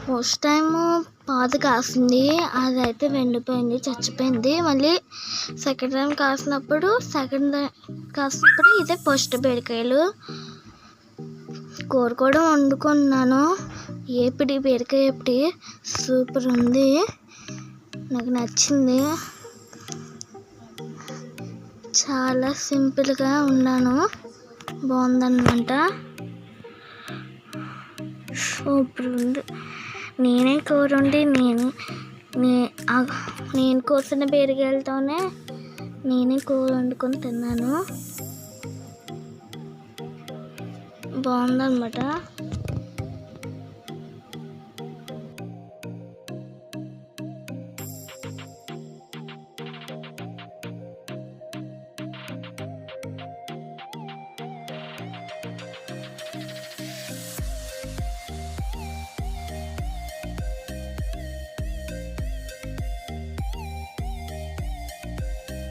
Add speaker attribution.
Speaker 1: First time పాత కాసింది, అదైతే వెండిపోయింది, చచ్చిపోయింది. మళ్ళీ సెకండ్ టైం కాసినప్పుడు ఇదే ఫస్ట్ బీరకాయలు కూర కూడా వండుకున్నాను. బీరకాయ సూపర్ ఉంది, నాకు నచ్చింది. చాలా సింపుల్గా ఉన్నాను, బాగుందన్నమాట. సూపర్ ఉంది. నేనే కూర వండి నేను కోసిన బీరకాయలతోనే నేనే కూర వండుకొని తిన్నాను, బాగుందన్నమాట.